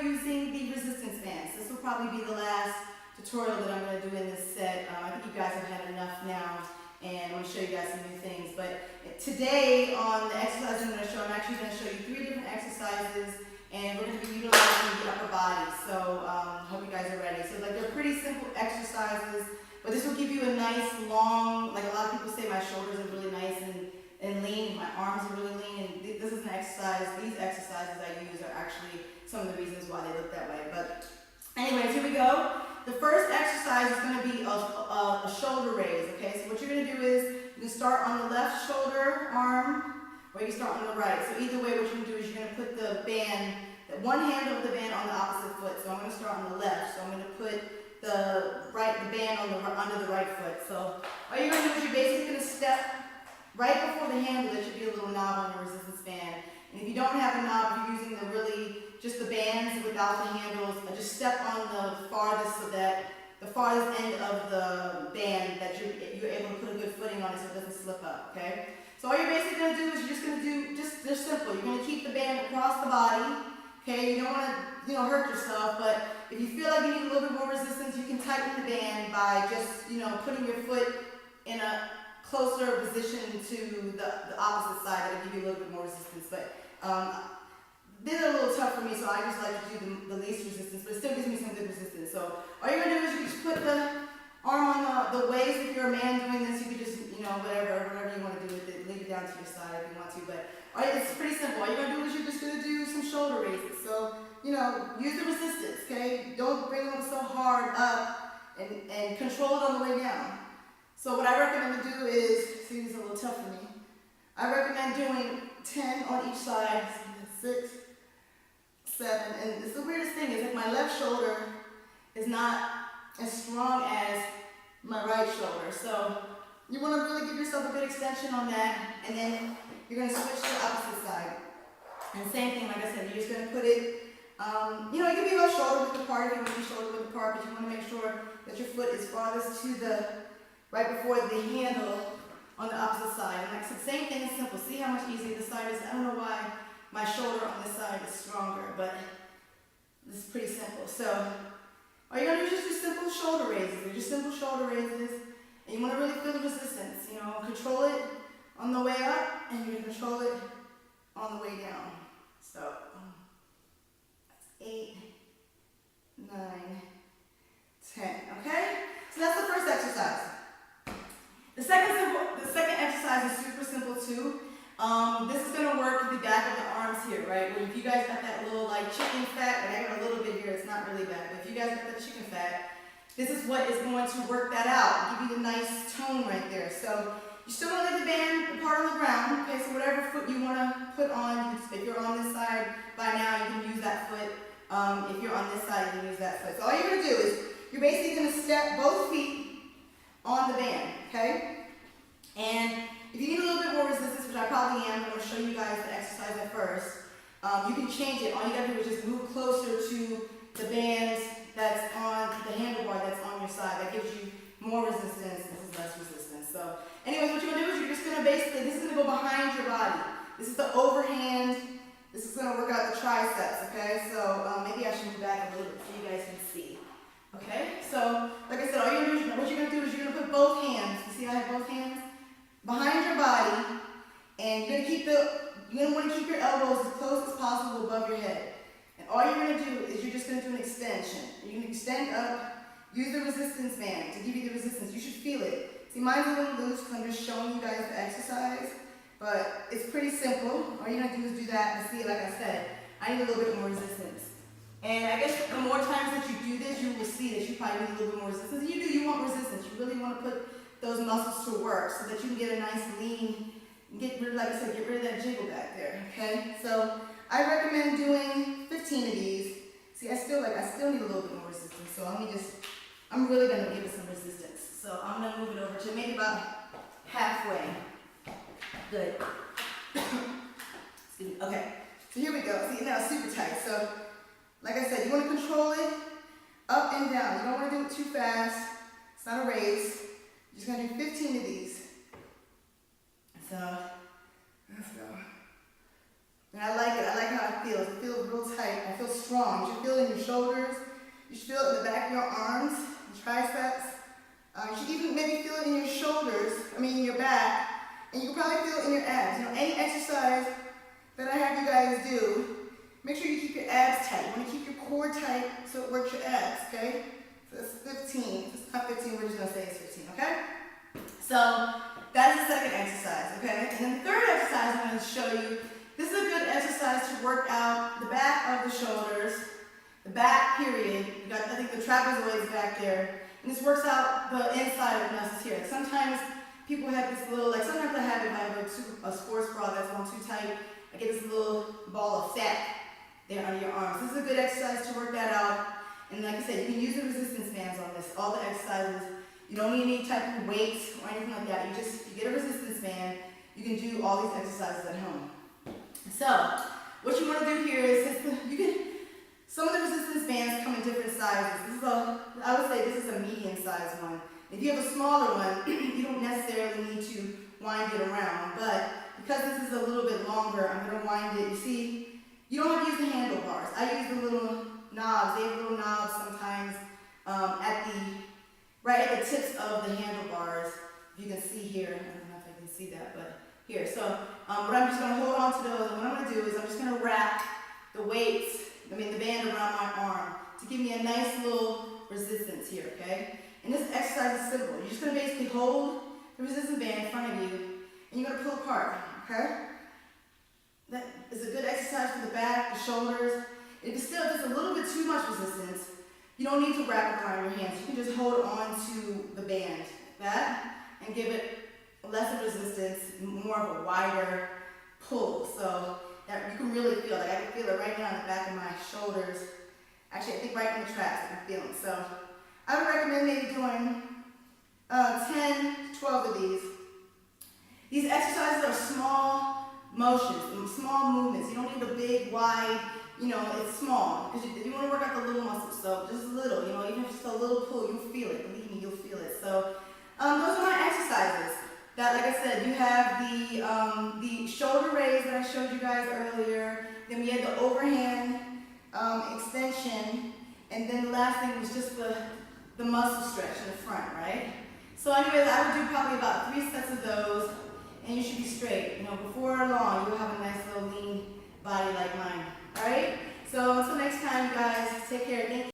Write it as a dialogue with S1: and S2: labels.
S1: using the resistance bands. This will probably be the last tutorial that I'm going to do in this set. I think you guys have had enough now, and I'm going to show you guys some new things. But today on the exercise I'm going to show, I'm actually going to show you 3 different exercises, and we're going to be utilizing the upper body. So hope you guys are ready. So like they're pretty simple exercises, but this will give you a nice long, like a lot of people say my shoulders are really nice and lean, my arms are really lean, and this is an exercise, these exercises I use are actually some of the reasons why they look that way. But anyways, here we go. The first exercise is going to be a shoulder raise, okay? So what you're going to do is you can start on the left shoulder arm, or you can start on the right. So either way, what you're going to do is you're going to put the band, one hand over the band on the opposite foot. So I'm going to start on the left. So I'm going to put the band on under the right foot. So all you're going to do is you're basically going to step right before the handle. There should be a little knob on your resistance band. And if you don't have a knob, if you're using just the bands without the handles, just step on the farthest, so that the farthest end of the band that you're able to put a good footing on it so it doesn't slip up, okay? So all you're basically going to do is you're just going to do, they're simple. You're going to keep the band across the body, okay? You don't want to, hurt yourself, but if you feel like you need a little bit more resistance, you can tighten the band by just, putting your foot in a closer position to the opposite side. That'll give you a little bit more resistance, but these are a little tough for me, so I just like to do the least resistance, but it still gives me some good resistance. So all you're going to do is you just put the arm on the waist. If you're a man doing this, you could just, whatever you want to do with it, leave it down to your side if you want to, but it's pretty simple. All you're going to do is you're just going to do some shoulder raises. So, use the resistance, okay? Don't bring them so hard up and control it on the way down. So what I recommend to do is, see, this is a little tough for me. I recommend doing 10 on each side, 6, 7, and it's the weirdest thing is like my left shoulder is not as strong as my right shoulder. So you want to really give yourself a good extension on that, and then you're going to switch to the opposite side. And same thing, like I said, you're just going to put it, you can be about shoulder width apart if you want to be shoulder width apart, but you want to make sure that your foot is farthest to the, right before the handle on the opposite side. And like I said, same thing is simple. See how much easier this side is? I don't know why my shoulder on this side is stronger, but this is pretty simple. So all you're going to do is just do simple shoulder raises. They're just simple shoulder raises, and you want to really feel the resistance. Control it on the way up, and you're going to control it on the way down. So that's 8, 9, 10. Okay? So that's the first exercise. The second exercise is super simple too. This is going to work the back of the arms here, right? If you guys got that little chicken fat, I got a little bit here, it's not really bad, but if you guys got that chicken fat, this is what is going to work that out, give you the nice tone right there. So you're still going to leave the band part on the ground, okay? So whatever foot you want to put on, if you're on this side by now, you can use that foot. If you're on this side, you can use that foot. So all you're going to do is you're basically going to step both feet on the band, okay? And if you need a little bit more resistance, which I probably am, I'm going to show you guys the exercise at first. You can change it. All you got to do is just move closer to the bands that's on the handlebar that's on your side. That gives you more resistance. This is less resistance. So anyways, what you're going to do is you're just going to basically, this is going to go behind your body. This is the overhand. This is going to work out the triceps, okay? So maybe I should move back a little bit so you guys can see. Okay? So like I said, all you're going to do is, what you're going to do is you're going to put both hands. You see I have both hands? Behind your body, and you're going to want to keep your elbows as close as possible above your head. And all you're going to do is you're just going to do an extension. You're going to extend up, use the resistance band to give you the resistance. You should feel it. See, mine's a little loose because I'm just showing you guys the exercise, but it's pretty simple. All you're going to do is do that, and see, like I said, I need a little bit more resistance. And I guess the more times that you do this, you will see that you probably need a little bit more resistance. And you want resistance. You really want to put those muscles to work so that you can get a nice lean, get rid of, like I said, get rid of that jiggle back there, okay? So I recommend doing 15 of these. See, I still need a little bit more resistance, so I'm really going to give it some resistance. So I'm going to move it over to maybe about halfway. Good. Excuse me. Okay, so here we go. See, now it's super tight. So like I said, you want to control it up and down. You don't want to do it too fast. It's not a race. You're just going to do 15 of these. So, let's go. And I like it. I like how it feels. It feels real tight. I feel strong. You should feel it in your shoulders. You should feel it in the back of your arms, your triceps. You should even maybe feel it in your shoulders, in your back. And you can probably feel it in your abs. You know, any exercise that I have you guys do, make sure you keep your abs tight. You want to keep your core tight so it works your abs, okay? So that's 15. It's not 15, we're just going to say it's 15, okay? So that's the second exercise, okay? And then the third exercise I'm going to show you. This is a good exercise to work out the back of the shoulders, the back period. You got, I think, the trapezoids back there. And this works out the inside of the muscles here. Sometimes people have this little, sometimes I have it if I have a sports bra that's on too tight. I get this little ball of fat there under your arms. This is a good exercise to work that out. And like I said, you can use the resistance bands on this. All the exercises. You don't need any type of weights or anything like that. You get a resistance band. You can do all these exercises at home. So, what you want to do here is, some of the resistance bands come in different sizes. I would say this is a medium-sized one. If you have a smaller one, you don't necessarily need to wind it around, but because this is a little bit longer, I'm going to wind it. You see, you don't have to use the handlebars. I use the little knobs. They have little knobs sometimes right at the tips of the handlebars. If you can see here, I don't know if I can see that, but here. So what I'm just going to hold on to those, and what I'm going to do is I'm just going to wrap the weights, the band around my arm to give me a nice little resistance here, okay? And this exercise is simple. You're just going to basically hold the resistance band in front of you, and you're going to pull apart, okay? That is a good exercise for the back, the shoulders. If it's still just a little bit too much resistance, you don't need to wrap it around your hands. You can just hold on to the band, like that, and give it less of resistance, more of a wider pull. So that you can really feel it. I can feel it right now in the back of my shoulders. Actually, I think right in the traps I can feel it. So I would recommend maybe doing 10, 12 of these. These exercises are small motions, small movements. You don't need a big, wide, it's small. Because you want to work out the little muscles. So just a little, even if it's just a little pull, you'll feel it. Believe me, you'll feel it. So those are my exercises. That, like I said, you have the shoulder raise that I showed you guys earlier. Then we had the overhand extension. And then the last thing was just the muscle stretch in the front, right? So anyways, I would do probably about 3 sets of those, and you should be straight. Before long, you'll have a nice little lean body like mine. All right? So until next time, you guys, take care. Thank you.